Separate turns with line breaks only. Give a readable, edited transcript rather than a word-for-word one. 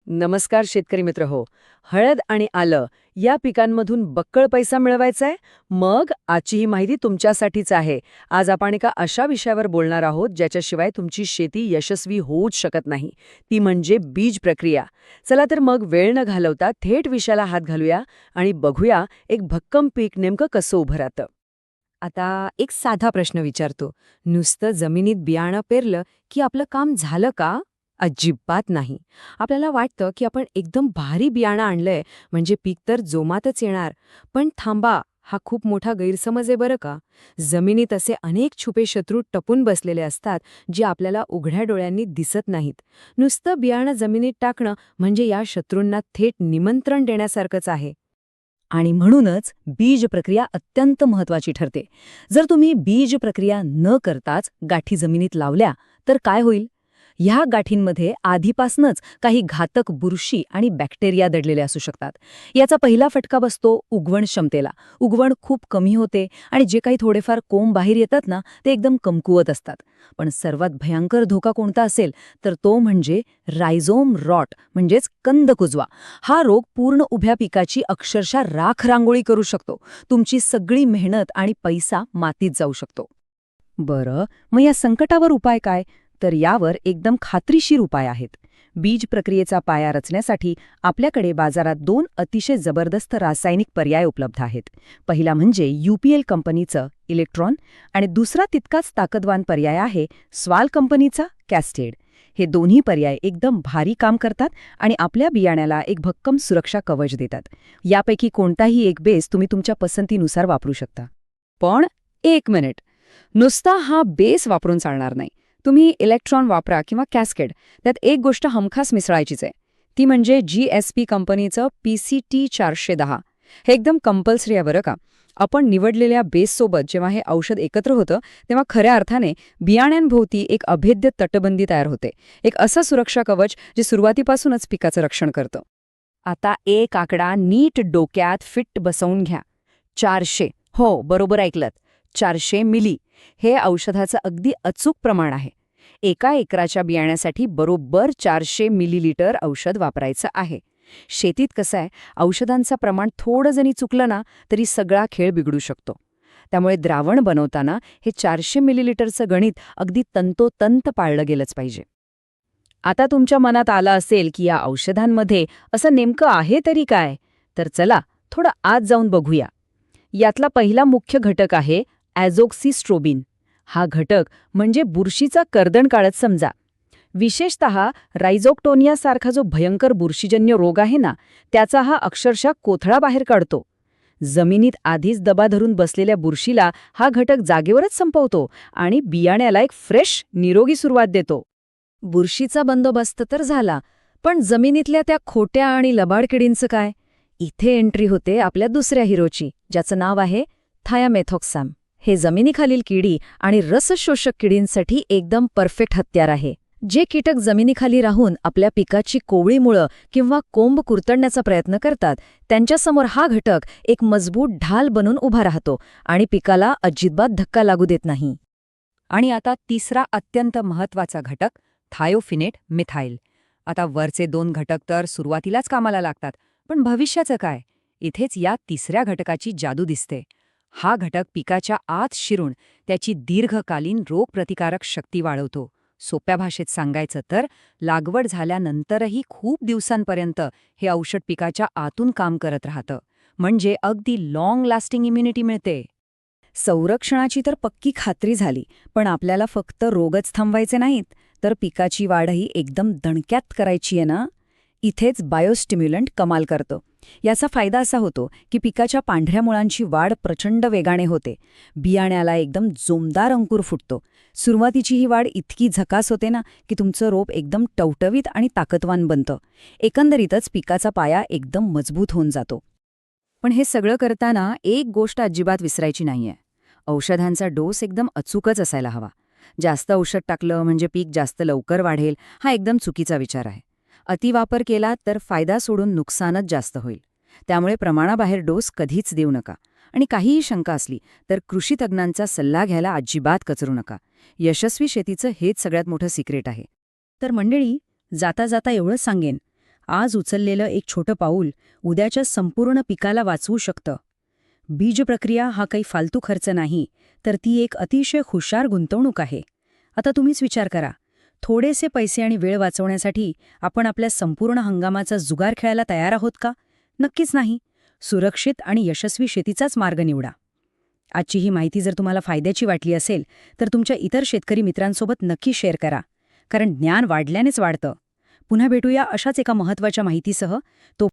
नमस्कार शेतकरी मित्र हो. हळद आणि आलं या पिकांमधून बक्कळ पैसा मिळवायचा आहे? मग आजची ही माहिती तुमच्यासाठीच आहे. आज आपण एका अशा विषयावर बोलणार आहोत ज्याच्याशिवाय तुमची शेती यशस्वी होऊच शकत नाही. ती म्हणजे बीज प्रक्रिया. चला तर मग वेळ न घालवता थेट विषयाला हात घालूया आणि बघूया एक भक्कम पीक नेमकं कसं उभं राहतं.
आता एक साधा प्रश्न विचारतो. नुसतं जमिनीत बियाणं पेरलं की आपलं काम झालं का? अजिबात नाही. आपल्याला वाटतं की आपण एकदम भारी बियाणं आणलंय म्हणजे पीक तर जोमातच येणार. पण थांबा, हा खूप मोठा गैरसमज आहे बरं का. जमिनीत असे अनेक छुपे शत्रू टपून बसलेले असतात जे आपल्याला उघड्या डोळ्यांनी दिसत नाहीत. नुसतं बियाणं जमिनीत टाकणं म्हणजे या शत्रूंना थेट निमंत्रण देण्यासारखंच आहे.
आणि म्हणूनच बीज प्रक्रिया अत्यंत महत्वाची ठरते. जर तुम्ही बीज प्रक्रिया न करताच गाठी जमिनीत लावल्या तर काय होईल? ह्या गाठींमध्ये आधीपासूनच काही घातक बुरशी आणि बॅक्टेरिया दडलेले असू शकतात. याचा पहिला फटका बसतो उगवण क्षमतेला. उगवण खूप कमी होते आणि जे काही थोडेफार कोंब बाहेर येतात ना, ते एकदम कमकुवत असतात. पण सर्वात भयंकर धोका कोणता असेल तर तो म्हणजे रायझोम रॉट म्हणजेच कंद कुजवा. हा रोग पूर्ण उभ्या पिकाची अक्षरशः राख रांगोळी करू शकतो. तुमची सगळी मेहनत आणि पैसा मातीत जाऊ शकतो. बरं, मग या संकटावर उपाय काय? तर यावर एकदम खात्रीशीर उपाय आहेत. बीज प्रक्रियेचा पाया रचण्यासाठी आपल्याकडे बाजारात 2 अतिशय जबरदस्त रासायनिक पर्याय उपलब्ध आहेत. पहिला म्हणजे UPL कंपनीचं इलेक्ट्रॉन आणि दुसरा तितकाच ताकदवान पर्याय आहे स्वाल कंपनीचा कॅस्टेड. हे दोन्ही पर्याय एकदम भारी काम करतात आणि आपल्या बियाण्याला एक भक्कम सुरक्षा कवच देतात. यापैकी कोणताही एक बेस तुम्ही तुमच्या पसंतीनुसार वापरू शकता.
पण एक मिनिट, नुसता हा बेस वापरून चालणार नाही. तुम्ही इलेक्ट्रॉन वापरा किंवा कॅस्केड, त्यात एक गोष्ट हमखास मिसळायचीच आहे. ती म्हणजे GSP कंपनीचं PCT 410. हे एकदम कंपल्सरी आहे बरं का. आपण निवडलेल्या बेससोबत जेव्हा हे औषध एकत्र होतं तेव्हा खऱ्या अर्थाने बियाण्यांभोवती एक अभेद्य तटबंदी तयार होते. एक असं सुरक्षा कवच जे सुरुवातीपासूनच पिकाचं रक्षण करतं. आता एक आकडा नीट डोक्यात फिट बसवून घ्या. 400, हो बरोबर ऐकलत, 400 मिली हे औषधाचं अगदी अचूक प्रमाण आहे. एका एकराच्या बियाण्यासाठी बरोबर 400 मिलीलिटर औषध वापरायचं आहे. शेतीत कसं आहे, औषधांचं प्रमाण थोडं जरी चुकलं ना तरी सगळा खेळ बिघडू शकतो. त्यामुळे द्रावण बनवताना हे 400 मिलीलिटरचं गणित अगदी तंतोतंत पाळलं गेलंच पाहिजे. आता तुमच्या मनात आलं असेल की या औषधांमध्ये असं नेमकं आहे तरी काय? तर चला थोडं आत जाऊन बघूया. यातला पहिला मुख्य घटक आहे ॲझोक्सिस्ट्रोबिन. हा घटक म्हणजे बुरशीचा कर्दणकाळच समजा. विशेषतः रायझोक्टोनियासारखा जो भयंकर बुरशीजन्य रोग आहे ना, त्याचा हा अक्षरशः कोथळा बाहेर काढतो. जमिनीत आधीच दबा धरून बसलेल्या बुरशीला हा घटक जागेवरच संपवतो आणि बियाण्याला एक फ्रेश, निरोगी सुरुवात देतो. बुरशीचा बंदोबस्त तर झाला, पण जमिनीतल्या त्या खोट्या आणि लबाड किडींचं काय? इथे एंट्री होते आपल्या दुसऱ्या हिरोची, ज्याचं नाव आहे थायामेथॉक्सॅम. हे जमिनीखालील किडी आणि रसशोषक किडींसाठी एकदम परफेक्ट हत्यार आहे. जे कीटक जमिनीखाली राहून आपल्या पिकाची कोवळी मुळं किंवा कोंब कुरतडण्याचा प्रयत्न करतात, त्यांच्यासमोर हा घटक एक मजबूत ढाल बनून उभा राहतो आणि पिकाला अजिबात धक्का लागू देत नाही.
आणि आता तिसरा अत्यंत महत्वाचा घटक थायोफिनेट मिथाईल. आता वरचे 2 घटक तर सुरुवातीलाच कामाला लागतात, पण भविष्याचं काय? इथेच या तिसऱ्या घटकाची जादू दिसते. हा घटक पिकाच्या आत शिरून त्याची दीर्घकालीन रोगप्रतिकारक शक्ती वाढवतो. सोप्या भाषेत सांगायचं तर लागवड झाल्यानंतरही खूप दिवसांपर्यंत हे औषध पिकाच्या आतून काम करत राहतं. म्हणजे अगदी लाँग लास्टिंग इम्युनिटी मिळते.
संरक्षणाची तर पक्की खात्री झाली, पण आपल्याला फक्त रोगच थांबवायचे नाहीत, तर पिकाची वाढही एकदम दणक्यात करायची आहे ना. इथेच बायोस्टिम्युलंट कमाल करतो. याचा फायदा असा होतो की पिकाच्या पांढऱ्या मुळांची वाढ प्रचंड वेगाने होते. बियाण्याला एकदम जोमदार अंकुर फुटतो. सुरुवातीची ही वाढ इतकी झकास होते ना की तुमचं रोप एकदम टवटवीत आणि ताकदवान बनतं. एकंदरीतच पिकाचा पाया एकदम मजबूत होऊन जातो. पण हे सगळं करताना एक गोष्ट अजिबात विसरायची नाहीये. औषधांचा डोस एकदम अचूकच असायला हवा. जास्त औषध टाकलं म्हणजे पीक जास्त लवकर वाढेल, हा एकदम चुकीचा विचार आहे. अतिवापर केला तर फायदा सोडून नुकसानच जास्त होईल. त्यामुळे प्रमाणाबाहेर डोस कधीच देऊ नका. आणि काहीही शंका असली तर कृषी तज्ज्ञांचा सल्ला घ्यायला अजिबात कचरू नका. यशस्वी शेतीचं हेच सगळ्यात मोठं सिक्रेट आहे. तर मंडळी, जाता जाता एवढंच सांगेन, आज उचललेलं एक छोटं पाऊल उद्याच्या संपूर्ण पिकाला वाचवू शकतं. बीज प्रक्रिया हा काही फालतू खर्च नाही, तर ती एक अतिशय हुशार गुंतवणूक आहे. आता तुम्हीच विचार करा, थोडेसे पैसे आणि वेळ वाचवण्यासाठी आपण आपल्या संपूर्ण हंगामाचा जुगार खेळायला तयार आहोत का? नक्कीच नाही. सुरक्षित आणि यशस्वी शेतीचाच मार्ग निवडा. आजची ही माहिती जर तुम्हाला फायद्याची वाटली असेल तर तुमच्या इतर शेतकरी मित्रांसोबत नक्की शेअर करा, कारण ज्ञान वाढल्यानेच वाढतं. पुन्हा भेटूया अशाच एका महत्त्वाच्या माहितीसह. तो